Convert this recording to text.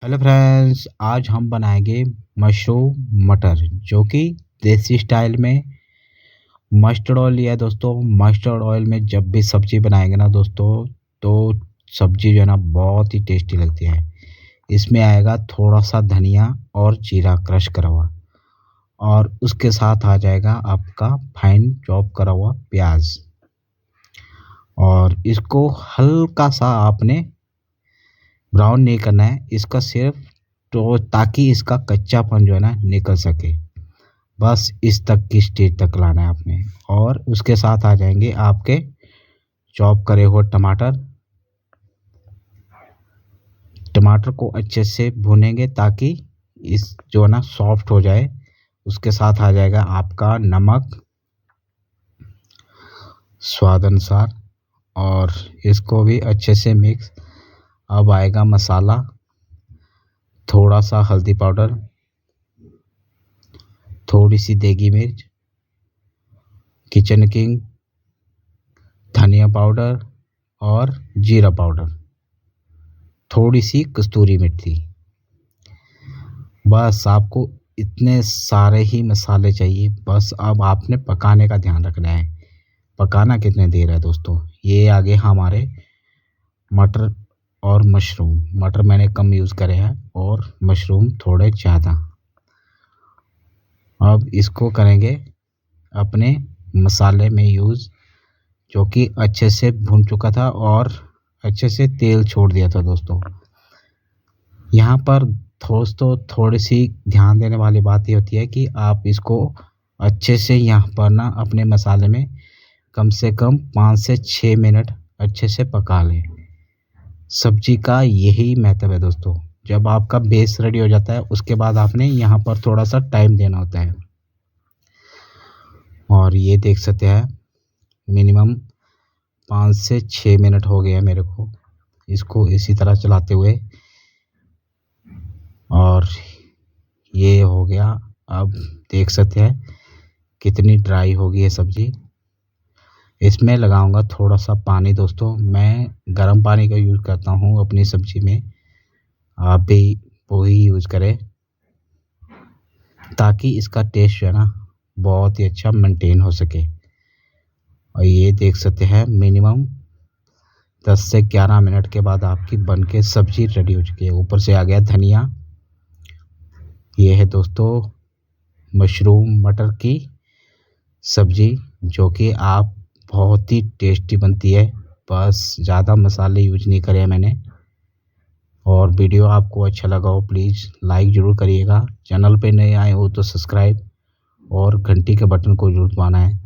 Hello friends, आज हम बनाएंगे मशरूम मटर, जो कि देसी स्टाइल में मस्टर्ड ऑयल लिया है दोस्तों। मस्टर्ड ऑयल में जब भी सब्जी बनाएंगे ना दोस्तों, तो सब्जी जो है ना बहुत ही टेस्टी लगती है। इसमें आएगा थोड़ा सा धनिया और जीरा क्रश करा हुआ, और उसके साथ आ जाएगा आपका फाइन चॉप करा हुआ प्याज। और इसको हल्का सा आपने ब्राउन नहीं करना है, इसका सिर्फ तो ताकि इसका कच्चापन जो है ना निकल सके। बस इस तक की स्टेज तक लाना है आपने। और उसके साथ आ जाएंगे आपके चॉप करे हुए टमाटर। टमाटर को अच्छे से भूनेंगे ताकि इस जो है ना सॉफ्ट हो जाए। उसके साथ आ जाएगा आपका नमक स्वाद अनुसार, और इसको भी अच्छे से मिक्स। अब आएगा मसाला, थोड़ा सा हल्दी पाउडर, थोड़ी सी देगी मिर्च, किचन किंग, धनिया पाउडर और जीरा पाउडर, थोड़ी सी कस्तूरी मेथी। बस आपको इतने सारे ही मसाले चाहिए। बस अब आपने पकाने का ध्यान रखना है। पकाना कितने देर है दोस्तों। ये आगे हमारे मटर और मशरूम। मटर मैंने कम यूज़ करे हैं और मशरूम थोड़े ज़्यादा। अब इसको करेंगे अपने मसाले में यूज़, जो कि अच्छे से भुन चुका था और अच्छे से तेल छोड़ दिया था दोस्तों। यहाँ पर दोस्तों थोड़ी सी ध्यान देने वाली बात ये होती है कि आप इसको अच्छे से यहाँ पर ना अपने मसाले में कम से कम 5 से 6 मिनट अच्छे से पका लें। सब्जी का यही महत्व है दोस्तों। जब आपका बेस रेडी हो जाता है, उसके बाद आपने यहाँ पर थोड़ा सा टाइम देना होता है। और ये देख सकते हैं मिनिमम 5 से 6 मिनट हो गया मेरे को इसको इसी तरह चलाते हुए, और ये हो गया। अब देख सकते हैं कितनी ड्राई होगी ये सब्ज़ी। इसमें लगाऊंगा थोड़ा सा पानी दोस्तों। मैं गर्म पानी का यूज़ करता हूँ अपनी सब्ज़ी में, आप भी वही यूज़ करें ताकि इसका टेस्ट जो है ना बहुत ही अच्छा मेंटेन हो सके। और ये देख सकते हैं मिनिमम 10 से 11 मिनट के बाद आपकी बन के सब्ज़ी रेडी हो चुकी है। ऊपर से आ गया धनिया। ये है दोस्तों मशरूम मटर की सब्ज़ी, जो कि आप बहुत ही टेस्टी बनती है। बस ज़्यादा मसाले यूज नहीं करे मैंने। और वीडियो आपको अच्छा लगा हो प्लीज़ लाइक ज़रूर करिएगा। चैनल पे नए आए हो तो सब्सक्राइब और घंटी के बटन को ज़रूर दबाना है।